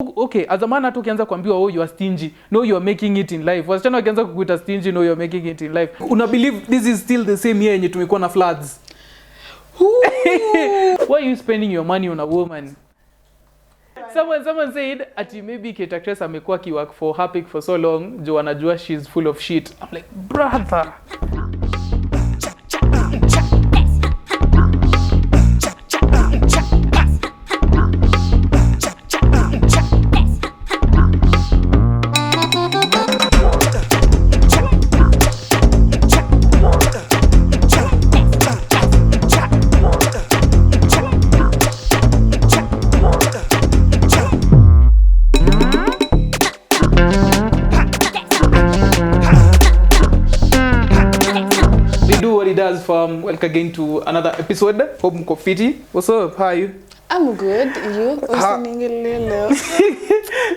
Okay, as a man hata ukianza kuambiwa oh you are stingy, no you are making it in life. Wasichana wakianza kukuita stingy, no you are making it in life. Una believe this is still the same year yenye tumekuwa na floods? Why are you spending your money on a woman? Someone said ati maybe Kate actress amekuwa kiwork for Hapik for so long, jo anajua she's full of shit. I'm like, brother. Welcome again to another episode. Hope mko fiti. What's up? How are you? I'm good. You?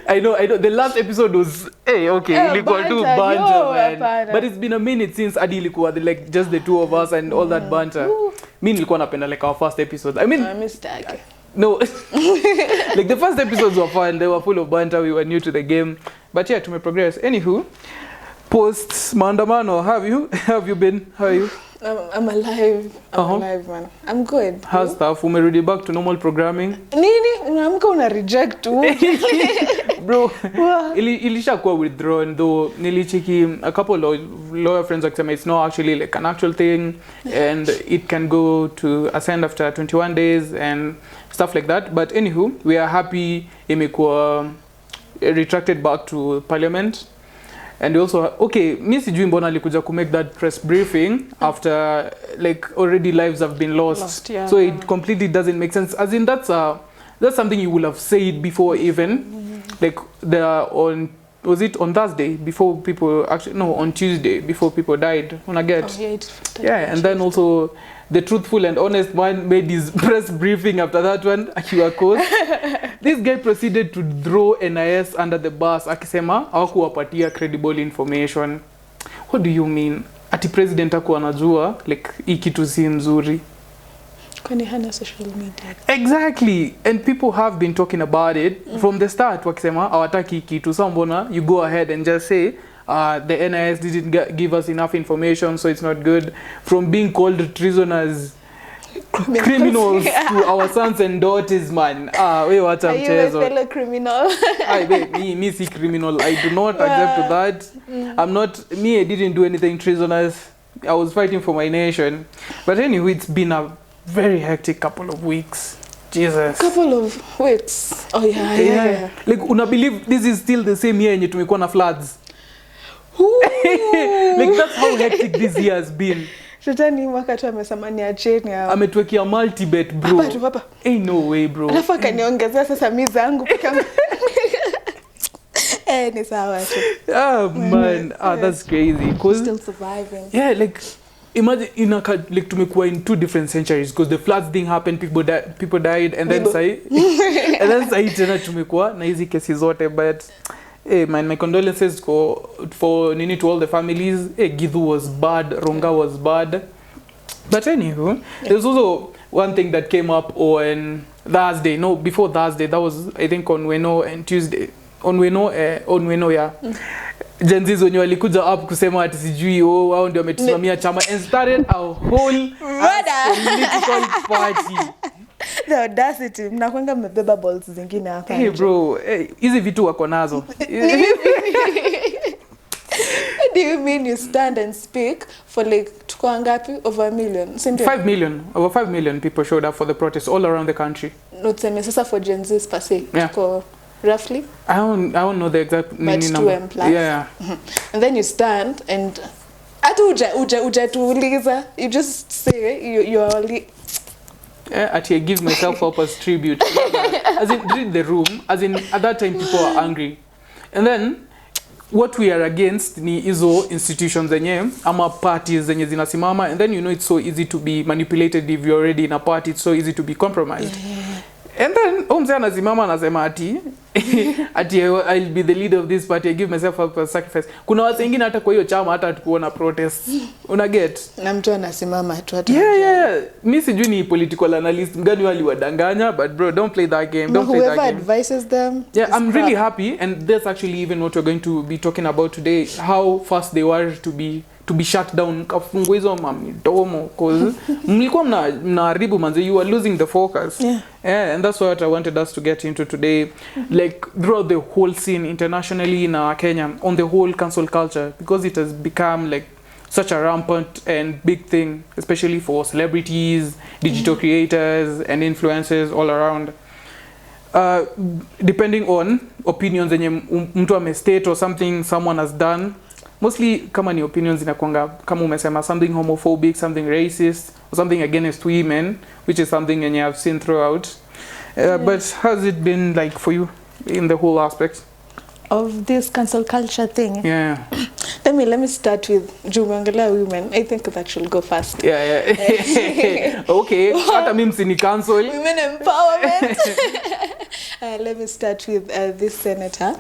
I know. The last episode was ilikuwa too banter, man. But it's been a minute since Adi ilikuwa like just the two of us and all that banter. Mimi nilikuwa napenda like our first episode. I mean, no. Like the first episodes were fun. They were full of banter. We were new to the game. But yeah, to my progress. Anywho, post maandamano, have you been? How are you? I'm alive. I'm alive, man. I'm good. How's stuff? Umerudi back to normal programming? Nini? Unaamka una reject tu. Bro, ilishakuwa withdrawn though. Nilicheki a couple of lawyer friends wakisema it's not actually like an actual thing and it can go to ascend after 21 days and stuff like that. But anywho, we are happy imekuwa retracted back to parliament. And also, okay, mi sijui mbona alikuja to make that press briefing after like already lives have been lost. Yeah. So it completely doesn't make sense. As in that's something you would have said before even. Like was it on Thursday before people actually on Tuesday before people died. Yeah, and then also the truthful and honest man made his press briefing after that one. This guy proceeded to throw NIS under the bus akisema hawakuwapatia credible information. What do you mean? Ati president hakuwa anajua like hii kitu si nzuri. Kwani hana social media. Exactly. And people have been talking about it from the start wakisema hawataki kitu. So mbona you go ahead and just say the NIS didn't give us enough information, so it's not good. From being called treasoners, criminals to our sons and daughters, man. We what I'm telling you. Are you a fellow criminal? Me si criminal. I do not accept to that. I didn't do anything treasonous. I was fighting for my nation. But anyway, it's been a very hectic couple of weeks. Jesus. Couple of weeks. Oh yeah. Like una believe this is still the same year yenye tumekuwa na floods. Like that's how hectic this year has been. Shetani mwaka tu amesamani acheni hapo. Ametuwekea multibet bro. Hapa. Ain't no way bro. Alafu akaniongezea sasa mimi zangu kama ni sawa tu. Man, that's crazy. Still surviving. Yeah, like imagine like tumekuwa in two different centuries because the floods thing happened, people died and then sai tena tumekuwa na hizi kesi zote. But hey man, my condolences for Nini to all the families. Githu was bad, Ronga was bad. But anywho, there's also one thing that came up on Thursday. No, before Thursday. That was I think on Weno and Tuesday. On Weno yeah. Gen Z wenye walikuja up kusema ati sijui wao ndio wametusimamia chama and started a whole political party. The audacity. Mnakwanga mmebeba balls zingine hapa. Hey bro, hizi vitu wako nazo. Do you mean you stand and speak for like tuko ngapi over a million? 5 million. Over 5 million people showed up for the protest all around the country. No tuseme sasa for Gen Z per se. Tuko roughly? I don't know the exact number. Yeah. And then you stand and uja tuuliza, you just say you are only I give myself up as tribute. As in read the room, as in at that time people are angry. And then what we are against ni hizo institutions zenye ama parties zenye zinasimama, and then it's so easy to be manipulated if you're already in a party. It's so easy to be compromised. And then mzee anasimama anasema ati I'll be the leader of this party, I give myself up as sacrifice. Kuna watu wengine hata kwa hiyo chama hata tukuona protest. Una get? Na mtu anasimama tu hata. Yeah. Mimi sijui ni political analyst mgani waliwadanganya, but bro, don't play that game. Don't play that game. Whoever advises them. Yeah, I'm really happy, and that's actually even what we're going to be talking about today, how fast they were to be shut down, kafungwa hizo mamidomo, cause mlikuwa mnaharibu manze, you are losing the focus. Yeah, and that's what I wanted us to get into today, like throughout the whole scene internationally in Kenya, on the whole cancel culture, because it has become like such a rampant and big thing, especially for celebrities, digital creators and influencers all around. Depending on opinions zenye mtu amestate or something someone has done, mostly kama ni opinions inakuanga kama umesema something homophobic, something racist, or something against women, which is something yenye I've seen throughout. But has it been like for you in the whole aspect of this cancel culture thing? Yeah. Let me start with Jumangala women. I think that should go first. Yeah. Okay. Hata mimi msini cancel. Women empowerment. Let me start with this senator.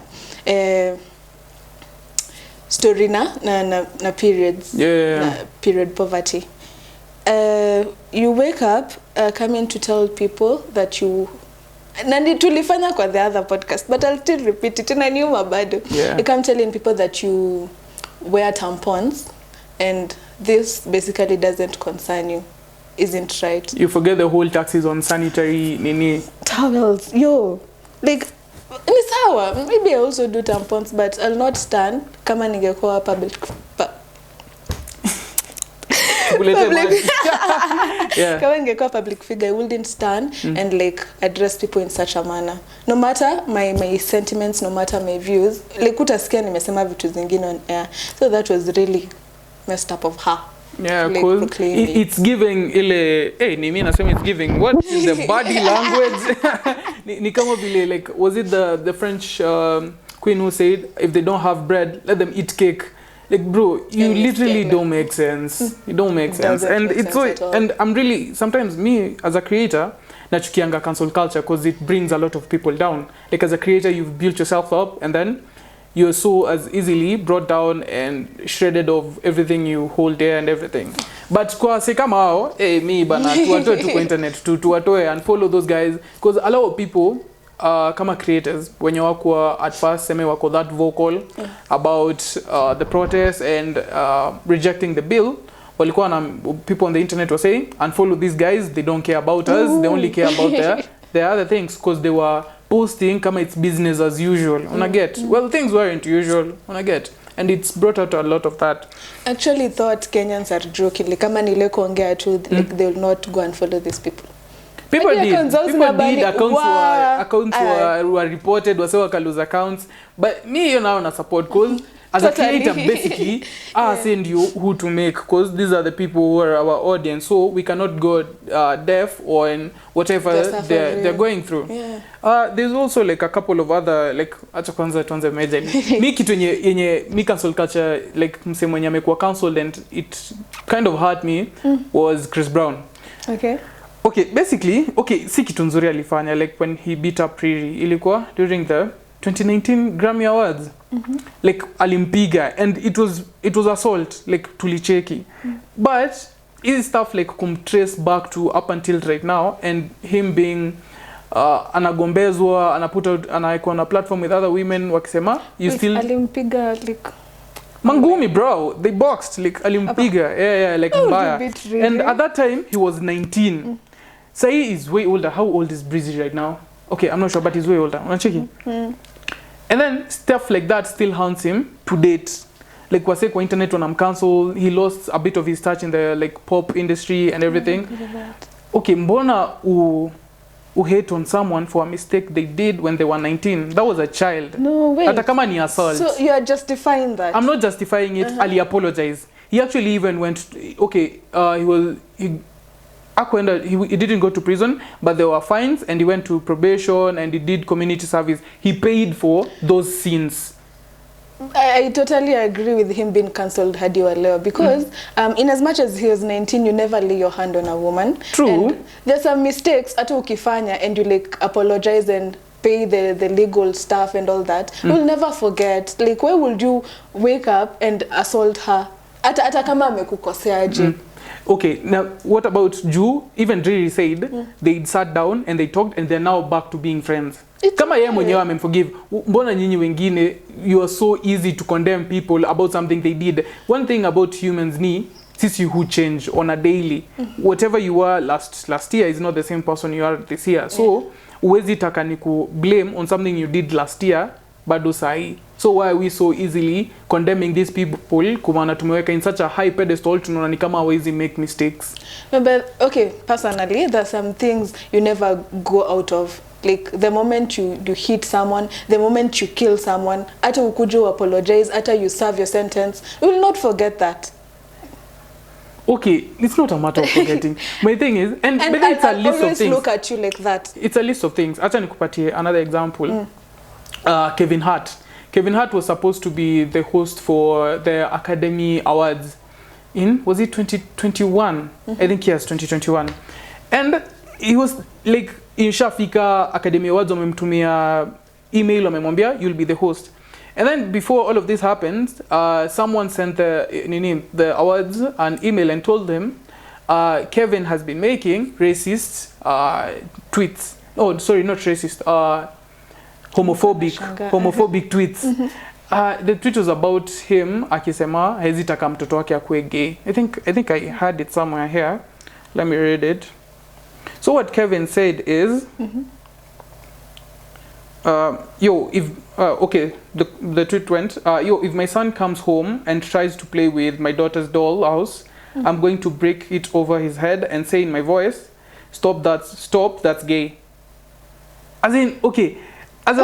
Story na periods. Na period poverty. You wake up coming to tell people that you Nandi tulifanya kwa the other podcast, but I'll still repeat it in a new bado. You come telling people that you wear tampons, and this basically doesn't concern you, isn't right. You forget the whole taxes on sanitary nini towels. Like ni sawa, maybe I also do tampons, but I'll not stand kama ningekuwa public kama ningekuwa public figure, I wouldn't stand and like address people in such a manner, no matter my sentiments, no matter my views. Like utasikia nimesema vitu zingine on air, so that was really messed up of her. Yeah, like, cool. It's giving ile ni mimi nasema it's giving what is the body language. Ni kama vile, like, was it the French queen who said if they don't have bread let them eat cake. Like, bro, you literally don't make sense. You don't make sense. And it's so, and I'm really, sometimes me as a creator, nachukianga cancel culture because it brings a lot of people down. Like, as a creator, you've built yourself up and then you're so as easily brought down and shredded of everything you hold there and everything. But kwa se kama hao, me bana, tuwatoe tu kwa internet, tuwatoe and follow those guys, because a lot of people kama creators wenye wako at first seme wako that vocal about the protest and rejecting the bill, walikuwa na people on the internet were saying unfollow these guys, they don't care about us, they only care about their other things, because they were posting kama it's business as usual. Una get? Well, things weren't usual. Una get? And it's brought out a lot of that. Actually thought Kenyans are joking, like kama nile kuongea tu, like they will not go and follow these people. People did accounts were reported, wasewa kalose accounts, but me now na support, cause as a creator basically send you who to make, cause these are the people who are our audience, so we cannot go deaf or in whatever they're going through. There's also like a couple of other, like acha kwanza tuanze major mi kitu yenye mi cancel culture, like mse mwenye amekuwa cancelled and it kind of hurt me was Chris Brown. Okay, basically, si kitu nzuri alifanya, like when he beat up Riri, ilikuwa during the 2019 Grammy Awards. Like alimpiga and it was assault, like tulicheki. But his stuff like trace back to up until right now, and him being anagombezwa, anaikuwa na platform with other women wakisema you still alimpiga like mangumi, bro, they boxed, like alimpiga like mbaya. And at that time he was 19. Say is way older. How old is Breezy right now? Okay, I'm not sure, but he's way older. I'm checking. And then stuff like that still haunts him to date. Like wase kwa internet when I'm cancelled, he lost a bit of his touch in the like pop industry and everything. Okay, mbona u hate on someone for a mistake they did when they were 19? That was a child. No way. Hata kama ni assault. So you are justifying that? I'm not justifying it. Ali apologized. He actually even went. He didn't go to prison, but there were fines, and he went to probation and he did community service. He paid for those sins. I totally agree with him being cancelled hadi wa leo because in as much as he was 19, you never lay your hand on a woman. True. And there's some mistakes hata ukifanya and you like apologize and pay the legal stuff and all that. We'll never forget. Like, why would you wake up and assault her? Ata kama amekukoseaje. Okay, now what about Ju? Even Driri said they sat down and they talked and they're now back to being friends. Kama yeye mwenyewe amemforgive, mbona nyinyi wengine you are so easy to condemn people about something they did? One thing about humans ni sisi who change on a daily. Whatever you were last year is not the same person you are this year. So uwezi taka ni ku blame on something you did last year bado sahi. So why are we so easily condemning these people kumana tumeweka in such a high pedestal tunaona ni kama hawezi make mistakes? But okay, personally, there's some things you never go out of. Like the moment you hit someone, the moment you kill someone, hata ukuja apologize, hata you serve your sentence, you will not forget that. Okay, it's not a matter of forgetting. My thing is, and it's a list of things. Look at you like that. It's a list of things. Acha nikupatie another example. Kevin Hart. Kevin Hart was supposed to be the host for the Academy Awards in, was it 2021? I think yes, 2021. And he was like, in Shafika Academy Awards, wamemtumia email, wamemwambia, you'll be the host. And then before all of this happens, someone sent the awards an email and told them, Kevin has been making racist tweets. Oh, sorry, not racist. Homophobic tweets. The tweet was about him akisema hezitaka mtoto wake akue gay. I think I had it somewhere here. Let me read it. So what Kevin said is, okay, the tweet went, if my son comes home and tries to play with my daughter's doll house, I'm going to break it over his head and say in my voice, stop, that's gay. As in, okay, as a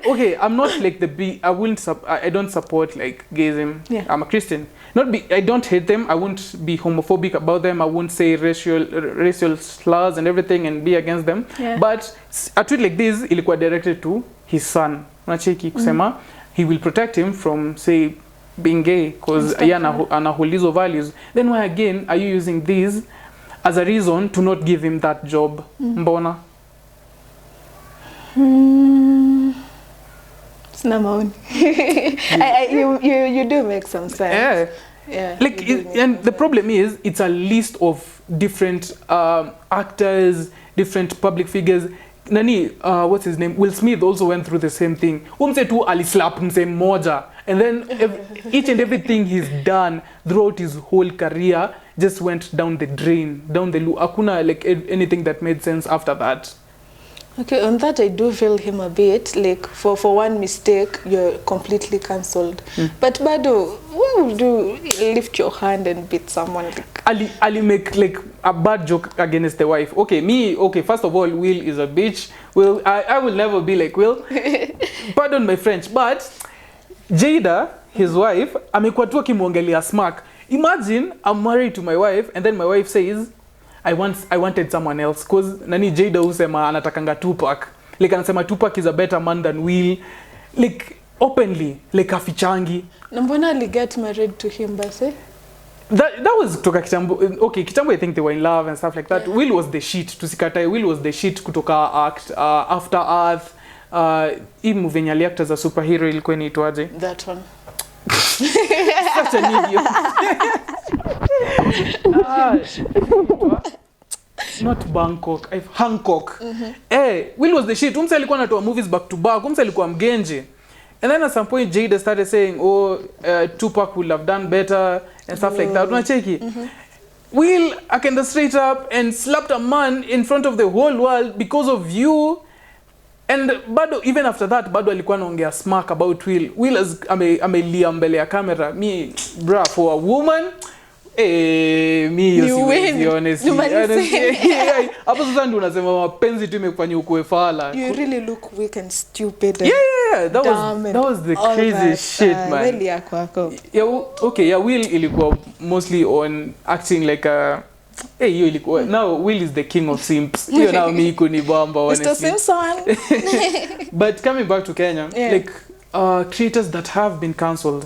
okay, I'm not like I don't support like gayism. Yeah. I'm a Christian. I don't hate them. I won't be homophobic about them. I won't say racial slurs and everything and be against them. Yeah. But a tweet like this ilikuwa directed to his son. Unacheki kusema he will protect him from, say, being gay because anahold hizo values. Then why again are you using this as a reason to not give him that job? Mbona? Sina maoni. You do make some sense. Yeah. Yeah. Like, and the problem is, it's a list of different actors, different public figures. Nani, what's his name? Will Smith also went through the same thing. Umse tu alislap mse moja. And then each and everything he's done throughout his whole career just went down the drain, down the loo. Hakuna like anything that made sense after that. Okay, on that I do feel him a bit, like for one mistake, you're completely cancelled. But Bado, what would you lift your hand and beat someone? Like? Ali make like a bad joke against the wife. Okay, first of all, Will is a bitch. Will, I will never be like Will. Pardon my French, but Jada, his wife, amekuwa tu akimwongelea smack. Imagine I'm married to my wife and then my wife says, I wanted someone else because nani Jada usema anatakanga Tupac. Like anasema Tupac is a better man than Will. Like openly, like afichangi. Na mbona ali get married to him basi? That was kutoka kitambo. Okay, kitambo I think they were in love and stuff like that. Yeah. Will was the shit. Tusikatae, Will was the shit kutoka act After Earth. Hii movie yenye aliact as a superhero ilikuwa inaitwaje? That one. Such an idiot. Not Bangkok, Hancock. Will was the shit. Umse alikuwa anatoa movies back to back. Umse alikuwa mgenje. And then at some point Jada started saying, Tupac would have done better and stuff like that. Unacheki? Will akenda straight up and slapped a man in front of the whole world because of you. And bado even after that bado alikuwa anaongea smack about Will. Will amelia mbele ya camera. Me, bruh, for a woman, honestly. Hapo sasa ndio unasema mapenzi tu imekufanya ukue fala. You really look weak and stupid. Yeah, that was the crazy shit, man. Really yako. Yeah, Will ilikuwa mostly on acting like a hiyo ilikuwa. Now Will is the king of simps. Hiyo now mimi kunibamba honestly. Mr. Simpson. But coming back to Kenya, like creators that have been cancelled.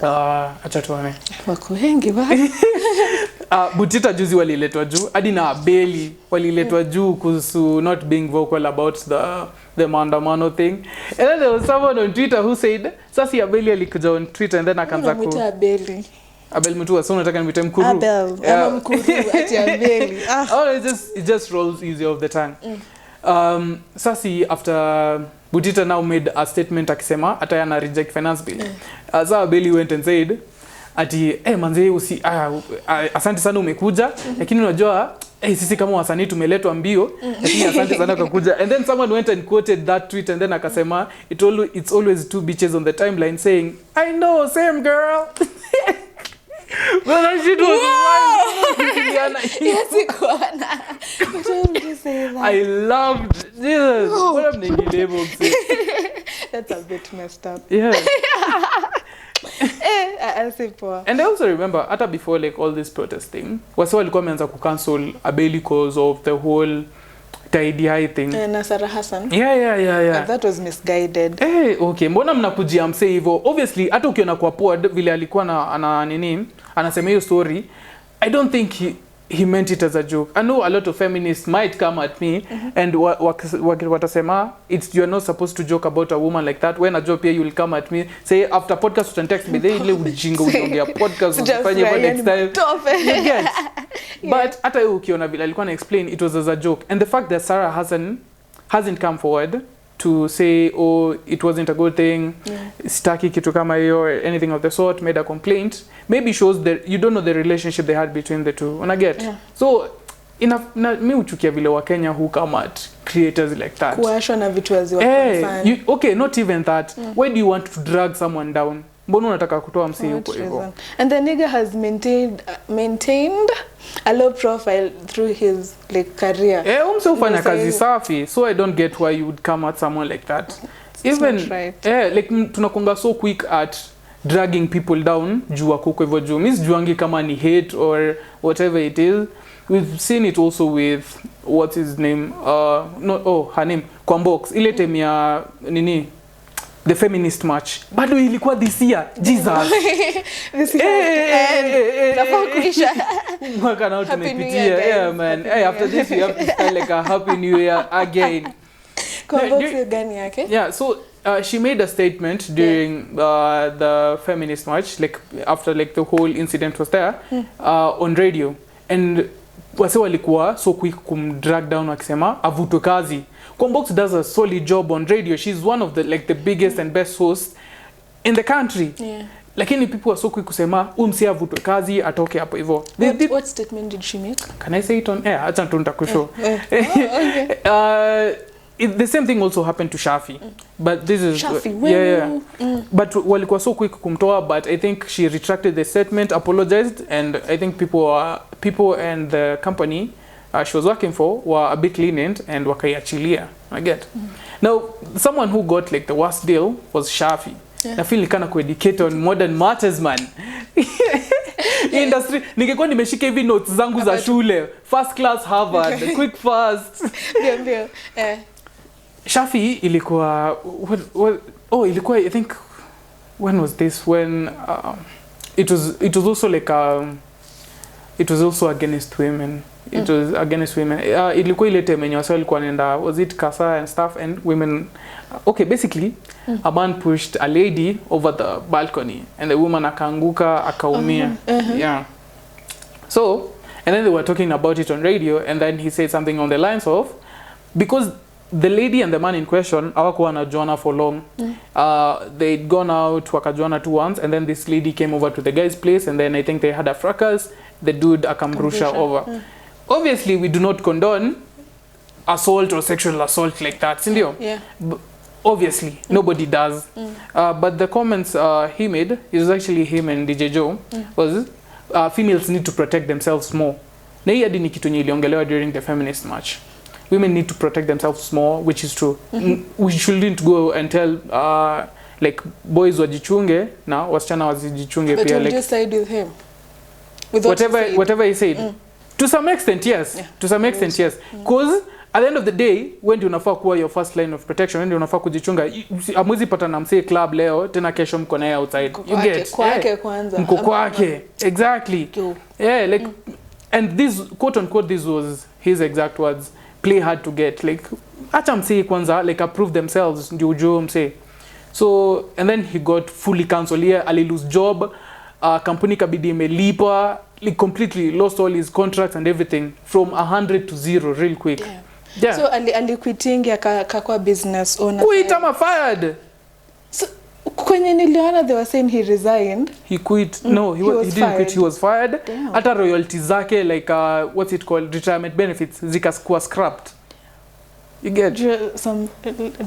Acha tuone. Wako wengi ba. Butita juzi waliletwa juu, hadi na Beli waliletwa juu kuhusu not being vocal about the maandamano thing. And then there was someone on Twitter who said, sasa Beli alikuja on Twitter and then akaanza ku Beli. Abel Mutua, so unataka nimwite Mkuru. Abel, ama Mkuru ati Abeli. Oh, it just rolls easier off the tongue. Sasi after Butita now made a statement akisema atayana reject finance bill. So Abeli went and said ati manze asante sana umekuja lakini unajua sisi kama wasanii tumeletwa mbio lakini asante sana kwa kuja. And then someone went and quoted that tweet and then akasema it's always two bitches on the timeline saying I know same girl. Well, that shit was wild. Yes, ikuana. What did you say that? I loved this. What am I labeled? That's a bit messed up. Yeah. I'll say poor. And I also remember, after before like all this protesting, wasi walikuwa wameanza kucancel Abeli because of the whole Tidy High thing. Na Sarah Hassan. Yeah. That was misguided. Okay. Mbona mnakujia mse hivyo? Obviously, hata ukiona kwa pod vile alikuwa anasema hiyo story, I don't think he meant it as a joke. I know a lot of feminists might come at me and watasema you're not supposed to joke about a woman like that. When a joke here, you'll come at me, say after podcast you can text me, they ile ujinga unaongea podcast ufanye for next time. You get? But hata ukiona vile alikuwa na explain, it was as a joke. And the fact that Sarah hasn't come forward to say it wasn't a good thing, staki kitu kama hiyo or anything of the sort, made a complaint, maybe shows that you don't know the relationship they had between the two. Una get? Yeah. So mi uchukia vile wa Kenya who come at creators like that. Kuashwa na vitu waziwa okay, not even that. Why do you want to drag someone down? Mbona unataka kutoa msi huko hivyo? And the nigga has maintained a low profile through his career. Umse ufanya kazi safi, so I don't get why you would come at someone like that. Even right. Tunakonga so quick at dragging people down juu wako hivyo juu. Mimi sijuangi kama ni hate or whatever it is. We've seen it also with what's his name? Her name Kwambox. Ile time ya nini? The feminist march. Bado ilikuwa this year. Jesus. This year. Nafaa kuisha. Mwaka nao tumepitia. Yeah man. Hey, after this we have to start like a happy new year again. Kwambox gani yake? Yeah, so she made a statement during the feminist march, like after like the whole incident was there, on radio. And wase walikuwa so quick drag down wakisema avutwe kazi. Kwambox does a solid job on radio. She's one of the biggest and best hosts in the country. Yeah. Lakini people were so quick kusema umsi avutwe kazi atoke hapo hivyo. What statement did she make? Can I say it on air? Acha nitakushow. Okay. The same thing also happened to Shafi. But this is Shafi, but walikuwa so quick kumtoa, but I think she retracted the statement, apologized, and I think people and the company she was working for were a bit lenient and wakaiachilia. I get. Now, someone who got like the worst deal was Shafi. I feel kind of educated on modern matters, man. Industry ningekuwa nimeshika hivi notes zangu za shule, first class Harvard, quick fast. Ndio. Shafi ilikuwa ilikuwa I think when was this when it was also like it was also against women. It was against women. Ilikuwa ile time yenye wasa walikuwa nenda, was it Kasa and stuff, and women basically a man pushed a lady over the balcony and the woman akaanguka akaumia. Yeah. So and then they were talking about it on radio, and then he said something on the lines of, because the lady and the man in question hawakuwa wanajuana for long. They'd gone out wakajuana two once, and then this lady came over to the guy's place, and then I think they had a fracas. The dude akamrusha over. Obviously we do not condone assault or sexual assault like that, sindio? Yeah. Obviously nobody does. But the comments he made, it was actually him and DJ Joe, was females need to protect themselves more. Na hii hadi ni kitu iliongelewa during the feminist march. Women need to protect themselves more, which is true. We shouldn't go and tell like boys wajichunge na wasichana wajichunge pia. But would you side with him? With whatever he said. To some extent, yes. Yeah. To some extent, yes. Because at the end of the day when ndio unafaa kuwa your first line of protection, when ndio unafaa kujichunga. Amwezi pata na msee club leo tena kesho mko naye outside, you get kwake kwanza mko kwake exactly. Yeah, like and this quote unquote, this was his exact words, play hard to get. Like acha msee kwanza like approve themselves ndio ujue msee. So and then he got fully cancelled. Yeah, ali lose job, company kabidi imelipa, like completely lost all his contracts and everything from 100 to 0 real quick. Yeah. So ali quitting akakwa business owner. Quit, I'm fired. So kwenye niliona they were saying he resigned. He quit. No, he didn't quit. He was fired. Hata royalties zake like what's it called, retirement benefits zikakuwa scrapped. You get some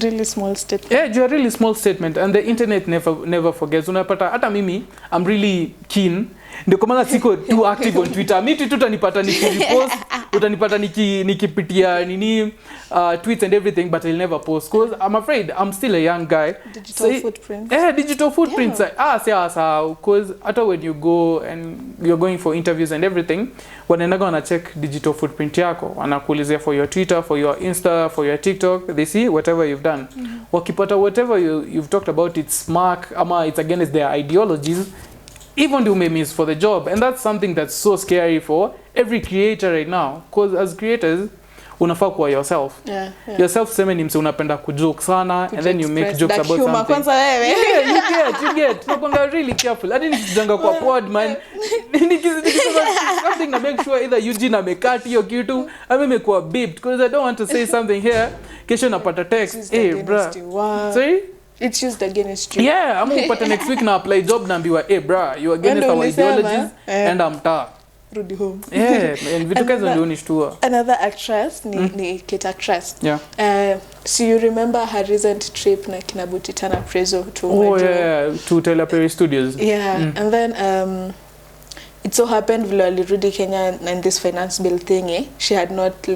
really small statement. Yeah, really small statement, and the internet never forgets. Unapata hata mimi I'm really keen. Ndio kwa maana siko too active on Twitter. Mimi tu utanipata nikipost, utanipata nikipitia nini tweets and everything, but I'll never post because I'm afraid I'm still a young guy. Digital footprint. Yeah, digital footprints. Because hata when you go and you're going for interviews and everything, wanaendaga wana check digital footprint yako. Wanakuulizia for your Twitter, for your Insta, for your TikTok. They see whatever you've done. Wakipata whatever you've talked about, it's mark ama it's against their ideologies, even do miss for the job. And that's something that's so scary for every creator right now, because as creators unafaa kuwa yourself. Yourself sema ni mse unapenda kujoke sana and then you make jokes about something. Kwanza wewe. Yeah, you get. Tunakuwa really careful. Hadi nikijanga kwa pod man. Nikisema something na make sure either Eugene amekati hiyo kitu ama imekuwa beeped, because I don't want to say something here kesho napata text. Hey bro. Sorry? It's used against you. Yeah, I'm upata next week na apply job na ambiwa, hey bro, you against our ideologies and I'm tough. Rudi home. Yeah, and vitu kazi ndio unishtua. Another actress ni Kate actress. Yeah. So you remember her recent trip na kina Butita na Prezo to to Tyler Perry Studios. Yeah, and then it so happened vile alirudi Kenya and this finance bill thingy, she had not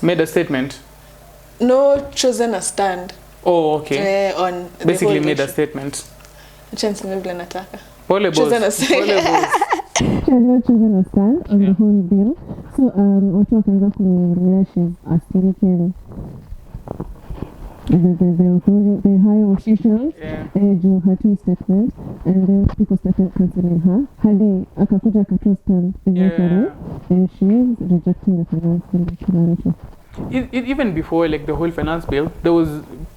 made a statement. No, chosen a stand. Oh, okay. On basically made a statement. Chance vile nataka. Pole boss. Chosen a stand. Pole boss. She had not chosen a stand on the whole bill. So, watu wakaanza kuongelea she's asking the higher officials juu her two statements, and then people started cancelling her. Hadi akakuja akatoa stand eventually, and she is rejecting the finance bill. Even before like the whole finance bill, there was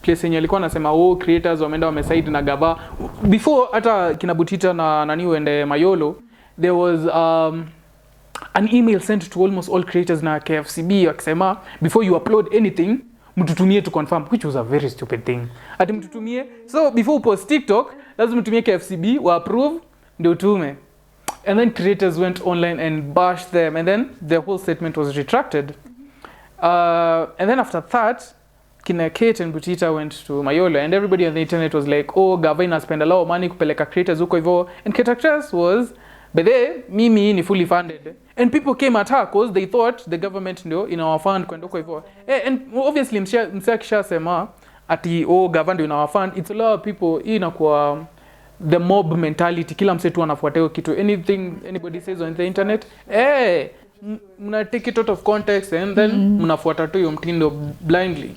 place yenye alikuwa anasema creators wameenda wamesaidi na gava. Before hata kina Butita na nani wende Mayolo, there was an email sent to almost all creators na KFCB wakisema before you upload anything mtutumie to confirm, which was a very stupid thing. Ati mtutumie, so before you post TikTok lazima mtumie KFCB wa approve ndio tume. And then creators went online and bashed them, and then the whole statement was retracted. And then after that, kina Kate and Butita went to Mayolo, and everybody on the internet was like, oh, Gavana spend a lot of money kupeleka creators huko hivyo. And Kate actress was, but mimi ni fully funded. And people came at her because they thought the government ndio in our fund kwenda huko hivyo. And obviously msia kisha sema ati Gavana ndio in our fund. It's a lot of people, hii inakuwa the mob mentality. Kila msetu anafuata kitu. Anything anybody says on the internet, mna take it out of context and then mnafuata tu hiyo mtindo blindly.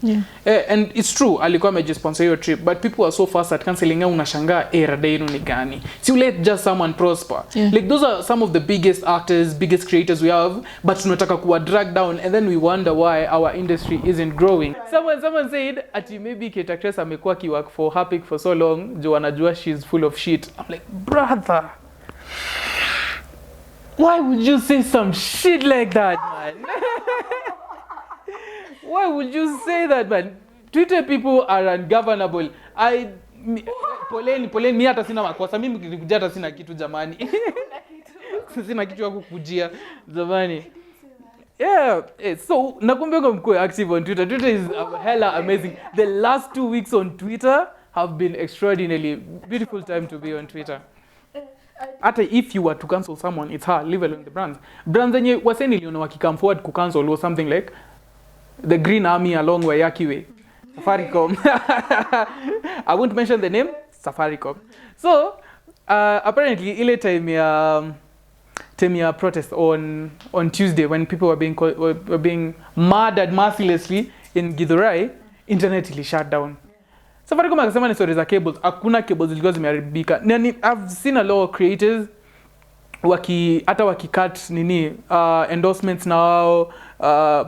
And it's true alikuwa amejisponsor hiyo trip, but people are so fast at cancelling. Unashangaa rada yenu ni gani? So let just someone prosper. Like those are some of the biggest actors, biggest creators we have, but tunataka kuwa drag down, and then we wonder why our industry isn't growing. Someone said ati maybe Kate actress amekuwa kiwork for Hapik for so long juu anajua she's full of shit. I'm like, brother, why would you say some shit like that, man? Why would you say that, man? Twitter people are ungovernable. Poleni, mi hata sina makosa. Mimi nikikuja hata sina kitu jamani. Sina kitu ya kukujia jamani. Yeah, so nakumbuka mko active on Twitter. Twitter is hella amazing. The last 2 weeks on Twitter have been extraordinarily beautiful time to be on Twitter. Hata if you were to cancel someone, it's her, leave alone the brands. Brands zenye waseni liona wakikam forward kucancel or something like the Green Army along Wayaki Way. Safaricom. I won't mention the name, Safaricom. So, apparently ile time ya 10-year protest on Tuesday when people were being murdered mercilessly in Githurai, internet ili shut down. Safaricom akasema ni stories za cables, hakuna cables zilikuwa zimeharibika. I've seen a lot of creators hata wakicut endorsements na wao,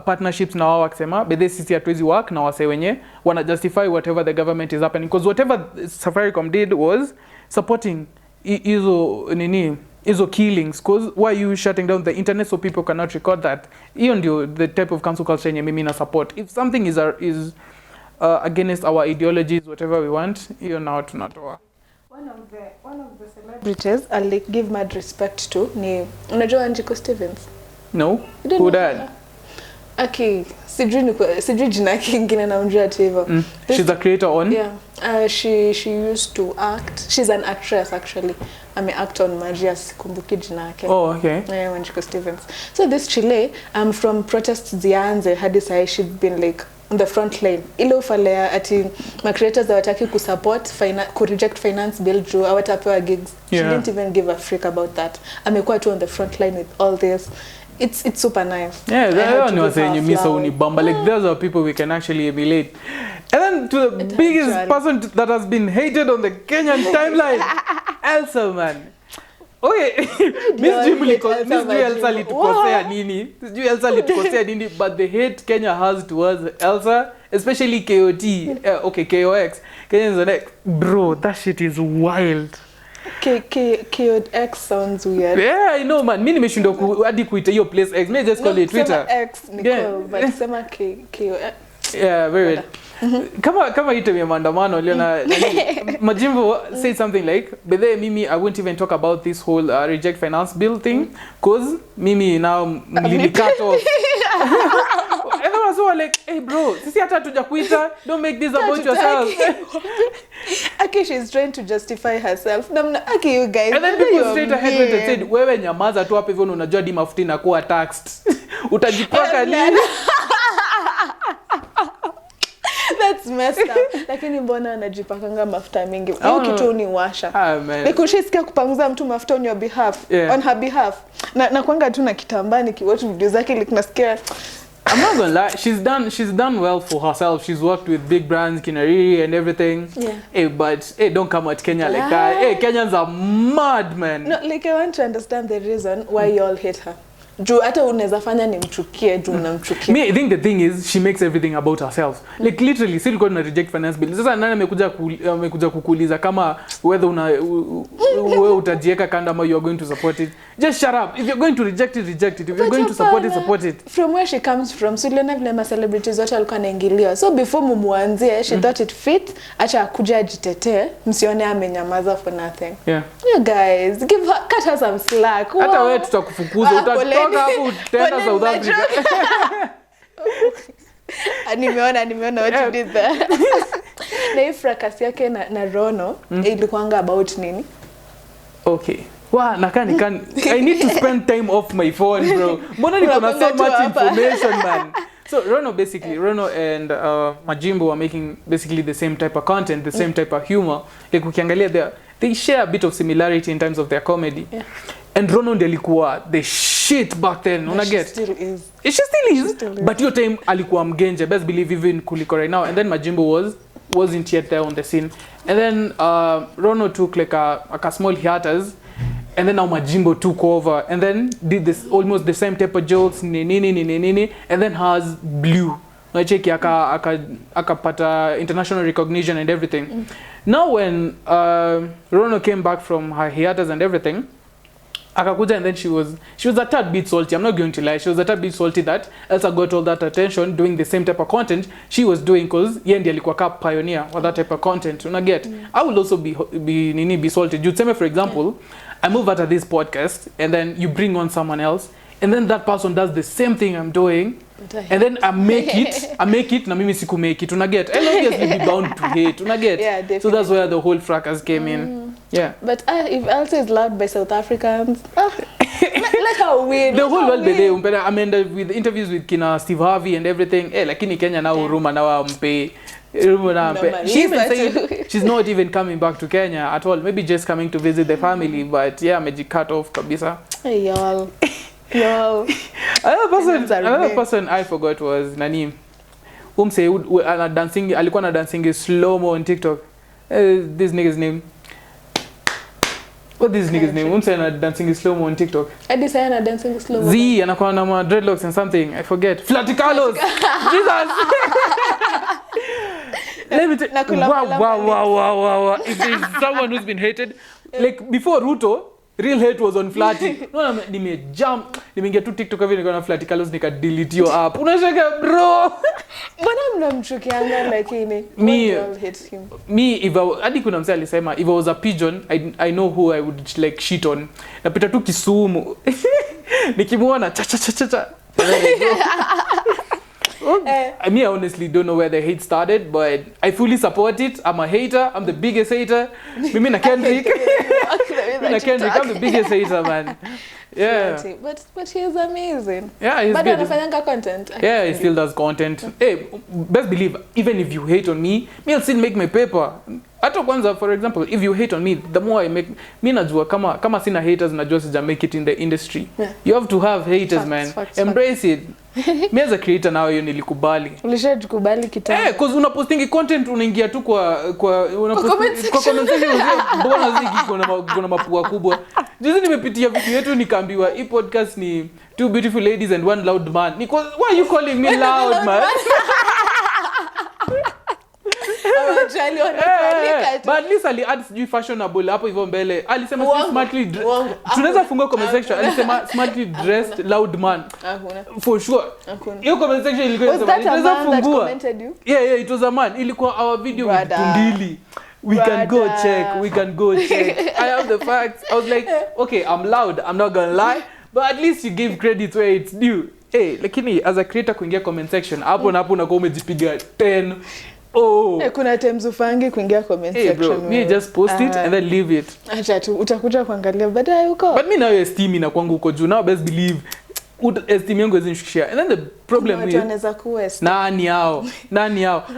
partnerships na wao wakisema but sisi hatuwezi work na wase wenye wana justify whatever the government is happening, because whatever Safaricom did was supporting hizo killings, because why are you shutting down the internet so people cannot record that? Hiyo ndio the type of cancel culture yenye mimi na support. If something is against our ideologies, whatever we want, hiyo nao tunatoa. One of the celebrities I'll like give mad respect to ni unajua Angiko Stevens? No? Who that? Okay, sijui jina yake kingine na unjua ati hivyo. She's a creator on? Yeah. She used to act. She's an actress actually. Act on Maria, sikumbuki jina yake. Oh, okay. Yeah, Angiko Stevens. So this Chile, from protests zianze hadi sai she'd been like on the front line. Ile ufalea ati ma creators hawataki kusupport reject finance bill juu hawatapewa gigs. She didn't even give a freak about that. Amekuwa tu on the front line with all this. It's super nice. Yeah, that one was saying you miss only bamba. Like those are people we can actually emulate. And then to the biggest person that has been hated on the Kenyan timeline, Elsa, man. Okay, Miss Elsa litukosea nini, but the hate Kenya has towards Elsa, especially KOT, KOX. Kenya is like, bro, that shit is wild. KOX sounds weird. Yeah, I know, man. Mimi nimeshindwa hadi kuita hiyo place X. May just call it Twitter. X Nicole, but sema KOX. Yeah, very weird. Kama item ya maandamano liona Majimbo said something like, but then Mimi, I won't even talk about this whole reject finance bill thing, cause Mimi now mlini cut off. Everyone was like, hey bro, sisi hata tujakuita, don't make this about yourself. Okay, she's trying to justify herself. Okay, you guys. And then people straight ahead went and said, wewe nyamaza tu hapo hivyo unajua di mafuta inakuwa taxed. Utajipaka nini? That's messed up. Lakini mbona anajipakanga mafuta mingi? Hiyo kitu uniwasha. Like ushisikia kupanguza mtu mafuta on your behalf, on her behalf. Na kwanga tu na kitambaa nikiwatch video zake like nasikia I'm not gonna lie, she's done well for herself. She's worked with big brands, Kinariri and everything. Yeah. Hey, but hey, don't come at Kenya like that. Hey, Kenyans are mad, man. No, like I want to understand the reason why you all hate her. Juu hata unaweza fanya nimchukie juu unamchukia. Me, I think the thing is she makes everything about herself. Like literally, still got to reject finance bill. Sasa nani amekuja kukuuliza kama whether wewe utajieka kanda ama you are going to support it. Just shut up. If you're going to reject it, reject it. If you're going to support it, support it. From where she comes from, so Lena vile ma celebrities wote walikuwa naingiliwa. So before mumuanzie, she thought it fit acha akuja ajitetee, msione amenyamaza for nothing. Yeah. You guys, cut her some slack. Hata wewe tutakufukuza, utatoka hapo utaenda South Africa. Nimeona what you did there. Na hii fracas yake na Rono ilikuanga about nini? Okay. Wow, I need to spend time off my phone, bro. Mbona niko na so much information, man. So Rono and Majimbo are making basically the same type of content, the same type of humor. Like ukiangalia they share a bit of similarity in terms of their comedy. Yeah. And Rono ndelikuwa the shit back then, She still is. She still is. But your time alikuwa mgenje, best believe even kuliko right now. And then Majimbo wasn't yet there on the scene. And then Rono took like a small hiatus. And then now Majimbo took over and then did this almost the same type of jokes, and then has blew. Nacheki akapata international recognition and everything. Now when Rono came back from her hiatus and everything, akakuja and then she was a tad bit salty. I'm not going to lie. She was a tad bit salty that Elsa got all that attention doing the same type of content she was doing because yeye ndiye alikuwa ka pioneer for that type of content. Una get? I will also be salty. You tell me, for example, I move out of this podcast and then you bring on someone else and then that person does the same thing I'm doing and then I make it na mimi siku make it. Una get? I'll obviously be bound to hate. Una get? Yeah, definitely. So that's where the whole fracas came in. Yeah. But if Elsa is loved by South Africans, like how weird. The whole world bede umpenda ameenda with interviews with kina Steve Harvey and everything. Lakini Kenya na huruma na wampe. She even said she's not even coming back to Kenya at all. Maybe just coming to visit the family, but yeah, cut off kabisa. Hey, y'all. Another person I forgot was Nani. Umse dancing, alikuwa na dancing slow mo on TikTok. This nigga's name. What this nigga's name? Umse na dancing slow mo on TikTok. Edi sayana dancing slow mo. Z anakuwa na ma dreadlocks and something. I forget. Flatty Carlos. Jesus. Let me tell you. Wow. If there's someone who's been hated, like before Ruto, real hate was on Flatty. No, nimeingia tu TikTok hivi nikaona Flatty Carlos delete your app. Unashaka bro. Mbona mnamchukianga lakini? Me if hadi kuna msee alisema if I was a pigeon, I know who I would like shit on. Napita tu Kisumu. Nikimuona cha. I mean, I honestly don't know where the hate started, but I fully support it. I'm a hater. I'm the biggest hater. Mimi na Kendrick. I'm the biggest hater, man. Yeah. But he is amazing. Yeah, he's good. But anafanyanga content. Yeah, he still does content. Hey, best believe, even if you hate on me I'll still make my paper. Hata kwanza, for example, if you hate on me, the more I make, mi najua kama sina haters, najua sija make it in the industry. Yeah. You have to have haters, facts, Embrace it. Me as a creator now hiyo nilikubali. Ulishajikubali kitambo. Cause unapostingi content unaingia tu kwa comment section mbona ziki kuna mapua kubwa. Juzi nimepitia video yetu nikaambiwa hii podcast ni two beautiful ladies and one loud man. Why are you calling me loud, man? But at least ali add sijui fashionable hapo hivyo mbele. Alisema smartly tunaweza fungua comment section. Alisema smartly dressed loud man. For sure. Hiyo comment section ilikuwa inasema tunaweza fungua. Yeah, it was a man. Ilikuwa our video with Tundili. We can go check. I have the facts. I was like, okay, I'm loud. I'm not gonna lie. But at least you give credit where it's due. Hey, lakini as a creator kuingia comment section, hapo na hapo unakuwa umejipiga 10. Kuna times ufangi kuingia comment section. Bro, me just post it and then leave it. Acha tu utakuja kuangalia baadaye huko. But me now esteem ina kwangu huko juu. Now best believe esteem yangu isn't share. And then the problem is anaweza kuwa nani hao.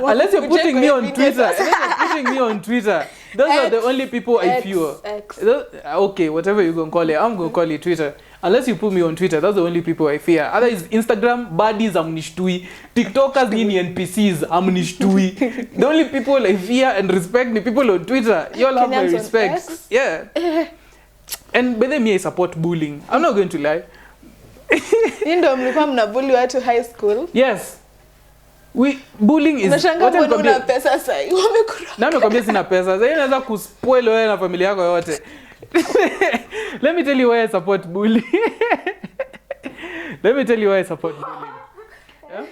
Unless you're putting me on Twitter. Those are the only people I fear. Okay, whatever you gonna call it, I'm gonna call it Twitter. Unless you put me on Twitter, that's the only people I fear. Otherwise, Instagram, baddies, amnishtui. TikTokers, nini NPCs, amnishtui. The only people I fear and respect the people on Twitter. You all have my respect. Yeah. And by the way, I support bullying. I'm not going to lie. Ndio mlikuwa mnabully watu high school? Yes. Bullying is what una pesa sasa. Wamekura. Na nimekwambia sina pesa. Sasa inaweza kuspoil wewe na familia yako yote. Let me tell you why I support bullying. Yeah?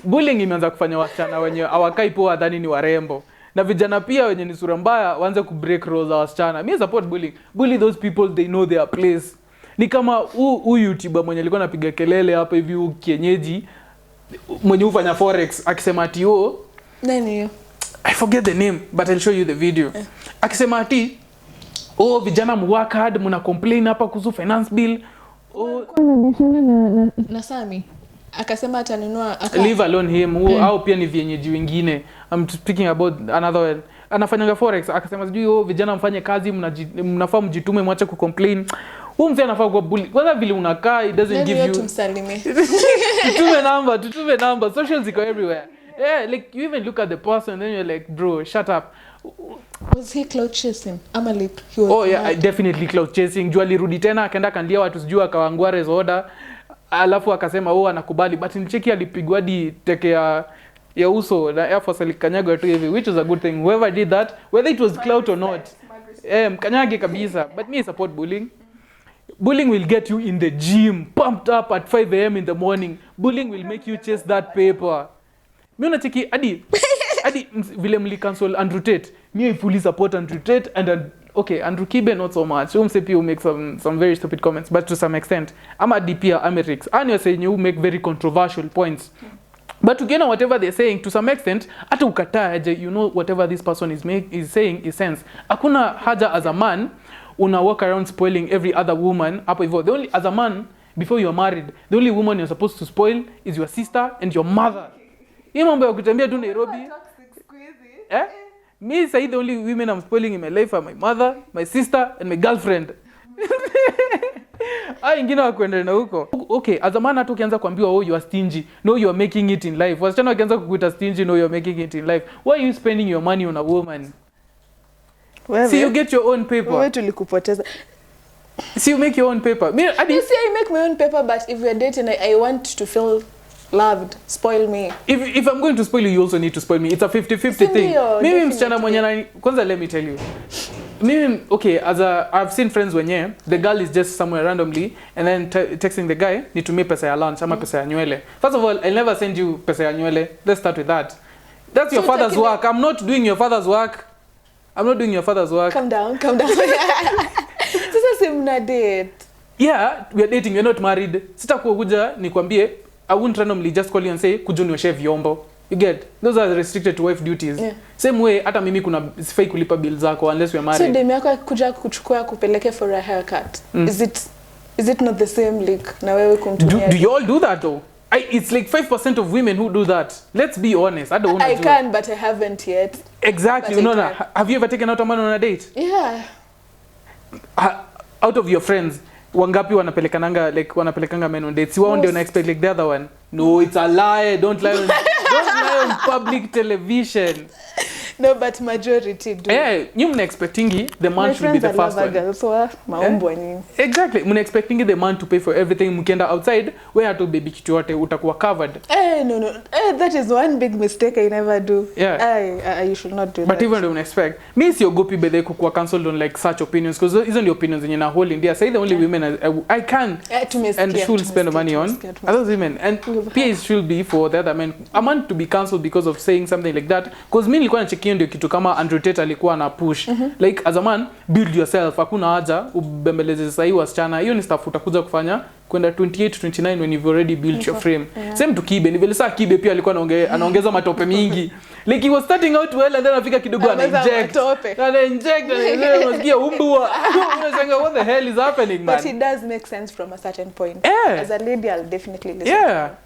Bullying imeanza kufanya wasichana wenye hawakai poa dhani ni warembo. Na vijana pia wenye ni sura mbaya waanze kubreak rules za wasichana. Me support bullying. Bully those people, they know their place. Ni kama huyu YouTuber mwenye alikuwa anapiga kelele hapa hivi kienyeji mwenye ufanya forex akisema ati nani hiyo? I forget the name but I'll show you the video. Akisema ati vijana work hard mna complain hapa kuhusu finance bill. Na Sami akasema atanunua leave alone him au pia ni vienyeji wengine. I'm speaking about another one. Anafanya forex akasema sijui vijana mfanye kazi mnafaa mjitume mwache ku complain. Mzee anafaa kwa bully. Kwanza vile unakaa it doesn't give you tumsalimie. tutume number socials go everywhere. Yeah, like you even look at the person and then you're like, bro, shut up. Was he cloud chasing? Amalip. He was yeah, definitely cloud chasing. Jua alirudi tena akaenda kandia watu sijui akawangua resoda. Alafu akasema anakubali but nilicheki alipigwa hadi teke ya uso na Air Force alikanyaga tu hivi, which was a good thing. Whoever did that, whether it was clout or not. Mkanyage kabisa. But me support bullying. Bullying will get you in the gym, pumped up at 5 a.m. in the morning. Bullying will make you chase that paper. Mimi unacheki hadi vile mli cancel Andrew Tate. Me I fully support Andrew Tate and okay, Andrew Kibe not so much. Umsepi who make some very stupid comments, but to some extent. Ama DP Amerix. And you're saying you make very controversial points. But again, whatever they're saying, to some extent, hata ukataa you know whatever this person is saying is sense. Hakuna haja as a man una walk around spoiling every other woman hapo hivyo. The only, as a man, before you are married, the only woman you're supposed to spoil is your sister and your mother. Hii mambo ya kutembea tu Nairobi. Me say the only women I'm spoiling in my life are my mother, my sister and my girlfriend. Ingine wakwenda na huko. Okay, as a man hata ukianza kuambiwa oh you are stingy, no you are making it in life. Wasichana wakianza kukuita stingy, no you are making it in life. Why are you spending your money on a woman? Wewe, See you get your own paper. Wewe tulikupoteza. See you make your own paper. Me, you see I make my own paper, but if we're dating I want to feel loved. Spoil me. If I'm going to spoil you, you also need to spoil me. It's a 50-50 thing. Mimi msichana mwenye kwanza let me tell you. Mimi okay, I've seen friends wenye the girl is just somewhere randomly and then texting the guy nitumie pesa ya lunch ama pesa ya nywele. First of all, I'll never send you pesa ya nywele. Let's start with that. That's your father's work. I'm not doing your father's work. Calm down. Sasa si mna date. Yeah, we are dating, we're not married. Sitakuja nikwambie I won't randomly just call you and say kuja nioshe vyombo. You get? Those are restricted to wife duties. Yeah. Same way hata mimi kuna sifai kulipa bill zako unless we are married. So demu yako kuja kuchukua kupeleke for a haircut. Is it not the same like na wewe kumtumia? Do you all do that though? It's like 5% of women who do that. Let's be honest. I don't want to do can, but I haven't yet. Exactly. No. Have you ever taken out a man on a date? Yeah. Out of your friends, wangapi wanapelekanga men on dates? Wao ndio na expect like the other one. No, it's a lie. Don't lie on public television. No, but majority do. Yeah, you mna expectingi the man should be the first one. Girls, so maombo ni. Exactly. Mna expectingi the man to pay for everything. Mkienda outside, where to baby kitu yote utakuwa covered. No. That is one big mistake I never do. Yeah. You should not do but that. But even don't expect. Me siogopi bedhe kukuwa cancelled on like such opinions because these are the opinions zenye na whole India. Say the only women I can and should spend money on other women. And PA should be for the other men. A man to be cancelled because of saying something like that. Because me nilikuwa nacheki ndio kitu kama Andrew Tate alikuwa na push. Like as a man, build yourself. Hakuna haja ubembeleze sahi wasichana. Hiyo ni stuff utakuja kufanya kwenda 28 to 29 when you've already built your frame. Same to Kibe. Ni vile saa Kibe pia alikuwa anaongeza matope mingi. Like he was starting out well and then afika kidogo ana inject. Unasikia umbua. Unashangaa what the hell is happening, man? But it does make sense from a certain point. As a lady I'll definitely listen.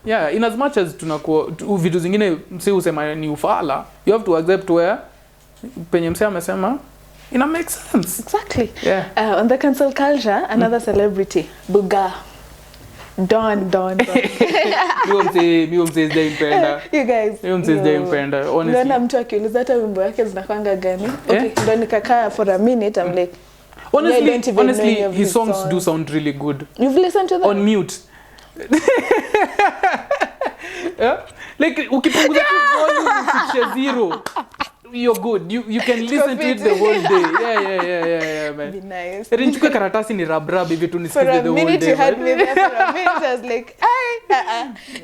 Yeah. In as much as tunakuwa vitu zingine msi usema ni ufala, you have to accept where penye mse amesema ina make sense. Exactly. Yeah. On the cancel culture, another celebrity, Buga. Don. Mio mse sijaipenda. You guys. Mio mse sijaipenda, honestly. Unaona mtu akiuliza hata wimbo yake zinakwanga gani? Okay, ndo nikakaa for a minute I'm like honestly his songs do sound really good. You've listened to them? On mute. Yeah? Like ukipunguza tu volume ufikishe 0. You're good. You can listen to it the whole day. Yeah, man. Be nice. Nichukue karatasi ni rab hivi tu nisikize the whole day. For a minute you had me there for a minute. I was like,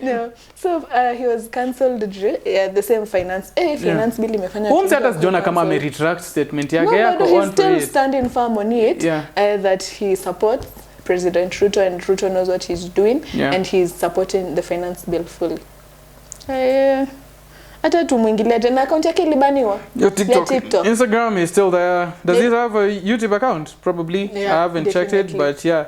no. So he was cancelled the same finance. Finance bill imefanya. Hata sijaona kama ame retract statement yake yako on. He's still standing firm on it. That he supports President Ruto and Ruto knows what he's doing and he's supporting the finance bill fully. Hata tumuingilia tena account yake ilibaniwa. Your TikTok. Instagram is still there. Does it have a YouTube account? Probably. I haven't checked it, but so,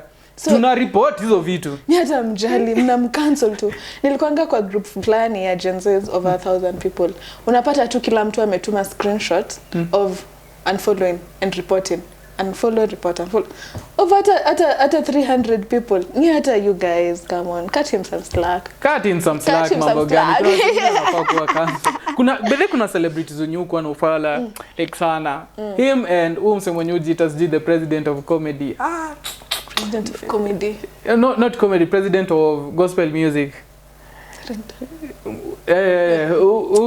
tuna report hizo vitu. Hata mjali mnamcancel tu. Nilikuanga kwa group fulani ya Gen Z over 1,000 people. Unapata tu kila mtu ametuma screenshot of unfollowing and reporting. Unfollow, report, unfollow. Over at 300 people. Hata you guys, come on, cut him some slack. Mambo gani? Kuna celebrities wenye uko na ufala like sana. Him and msemo ujiita the president of comedy. President of comedy. Not comedy, president of gospel music.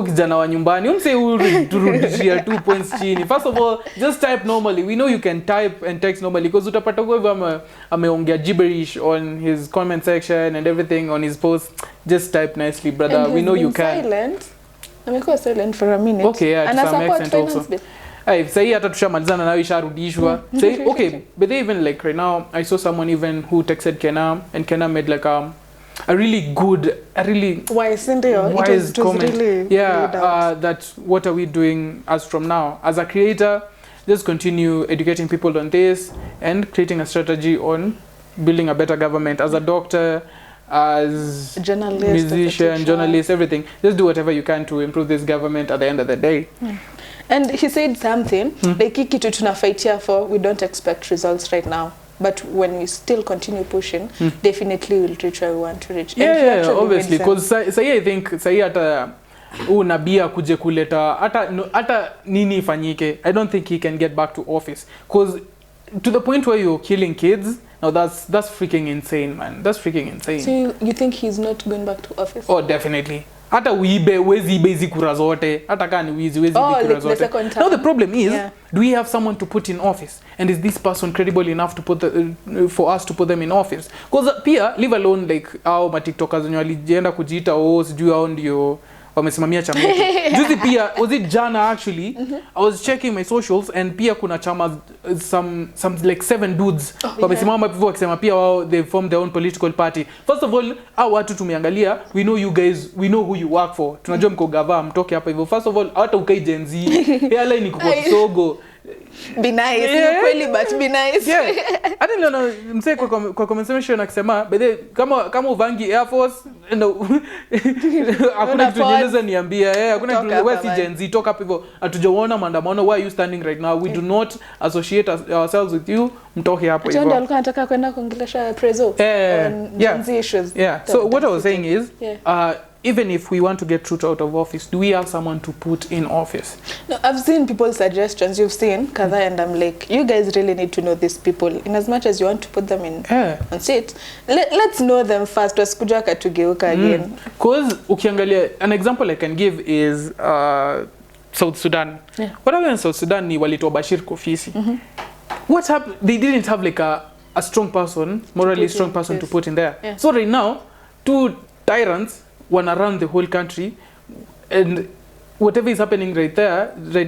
Kijana wa nyumbani umse urudishia 2 points chini. First of all, just type normally. We know you can type and text normally because utapata kwa hivyo ameongea gibberish on his comment section and everything on his post. Just type nicely, brother. And we know you can. Silent. Amekuwa silent for a minute. Okay, yeah, to some extent also. Say hata tushamalizana nayo isharudishwa. Say okay, but they even like right now I saw someone even who texted Kenna and Kenna made like a really wise comment. Really that what are we doing as from now as a creator, just continue educating people on this and creating a strategy on building a better government. As a doctor, as journalist, musician, journalist, everything, just do whatever you can to improve this government at the end of the day. And he said something like hiki kitu tunafaitia for, we don't expect results right now, but when we still continue pushing, definitely we'll reach where we want to reach. Yeah, obviously, because say I think say hata unabia kuje kuleta hata nini ifanyike, I don't think he can get back to office, because to the point where you're killing kids, now that's freaking insane, man. That's freaking insane. So you think he's not going back to office? Oh, definitely. Hata uibe wezi ibe hizi kura zote, hata kani wizi wezi ibe kura zote. Now the problem is, do we have someone to put in office, and is this person credible enough to put for us to put them in office? Because pia leave alone like our TikTokers wenye walijienda kujiita sijui hao ndio wamesimamia chama yetu. Juzi pia was it jana actually, I was checking my socials and pia kuna chama some like 7 dudes wamesimama hivyo wakisema pia wao they form their own political party. First of all, hao watu tumeangalia, we know you guys, we know who you work for, tunajua mko gava mtoke hapa hivyo. First of all, hata ukai Gen Z airline iko kwa Sogo. Be nice, kweli, but be nice. Hata niliona msee kwa comment section akisema bede kama uvangi Air Force hakuna kitu nyingine niambia, hakuna kitu wewe si Gen Z toka hapo hivyo, hatujaona maandamano, why are you standing right now, we do not associate ourselves with you, mtoke hapo hivyo. Ndio alikuwa anataka kwenda kuongelesha prezo Gen Z issues. So what I was saying is even if we want to get Ruto out of office, do we have someone to put in office? No, I've seen people's suggestions. You've seen Kadha, and I'm like, you guys really need to know these people. In as much as you want to put them in on seat, let's know them first. Wasikuja katugeuka again. Because ukiangalia, an example I can give is South Sudan. What happened in South Sudan ni walitoa Bashir Kofisi. What happened? They didn't have like a strong person, morally strong person to put in there. So right now, 2 tyrants wanna run the whole country, and whatever is happening right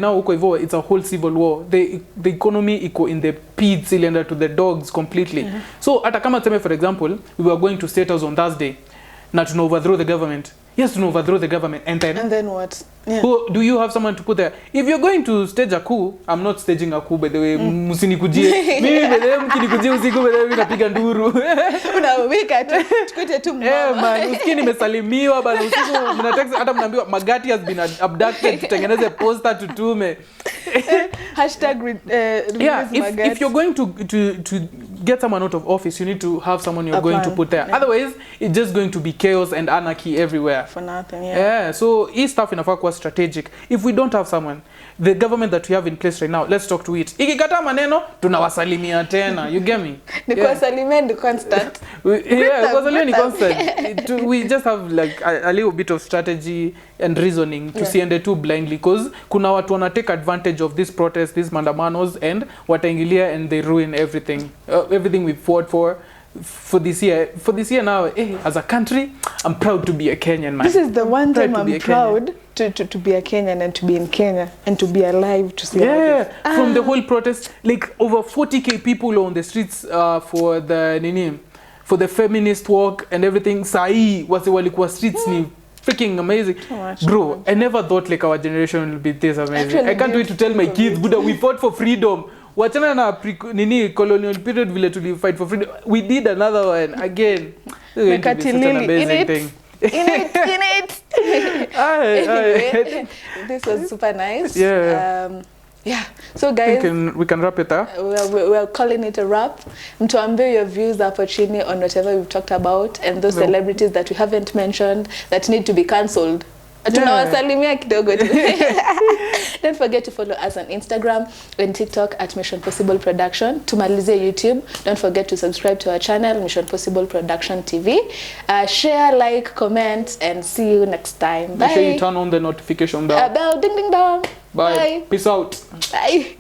now uko hivyo, it's a whole civil war. The economy iko in the pit cylinder to the dogs completely. So hata kama tuseme for example we were going to State House on Thursday na tuna overthrow the government, yes, to overthrow the government, and then what? Who, do you have someone to put there? If you're going to stage a coup, I'm not staging a coup, by the way. Msinikujie. Mimi by the way mkinikujie usiku by the way napiga nduru. Unaweka tu tukute tu mama. Man, usiku nimesalimiwa bana, usiku mna text hata mnaambiwa Magati has been abducted, tutengeneze poster tutume. #release Magati. If you're going to get someone out of office, you need to have someone you're going to put there. Otherwise, it's just going to be chaos and anarchy everywhere. For nothing, So hii stuff inafaa kuwa strategic. If we don't have someone, the government that we have in place right now, let's talk to it. Ikikata maneno, tunawasalimia tena. You get me? Ni kuwasalimia ni constant. Kuwasalimia ni constant. We just have like a little bit of strategy and reasoning to see too blindly, because kuna watu wana take advantage of this protest, these mandamanos, and wataingilia and they ruin everything. Everything we fought for this year. For this year now, as a country, I'm proud to be a Kenyan, man. This is the one time I'm proud to be a Kenyan and to be in Kenya and to be alive to see from the whole protest, like over 40,000 people on the streets for the feminist walk and everything. Sai wase walikuwa streets ni freaking amazing. Bro, I never thought like our generation will be this amazing. I can't wait to tell my kids, Buddha, we fought for freedom. Wachana na colonial period vile tuli fight for freedom. We did another one again. It's such an amazing thing. In it. Anyway, this was super nice. So guys, we can wrap it up. We're calling it a wrap. Mtuambie your views hapo chini on whatever we've talked about, and those celebrities that we haven't mentioned that need to be cancelled. Tunawasalimia kidogo tu. Don't forget to follow us on Instagram and TikTok at Mission Possible Production. Tumalizie YouTube. Don't forget to subscribe to our channel, Mission Possible Production TV. Share, like, comment, and see you next time. Bye. Make sure you turn on the notification bell. Bell, ding ding dong. Bye. Peace out. Bye.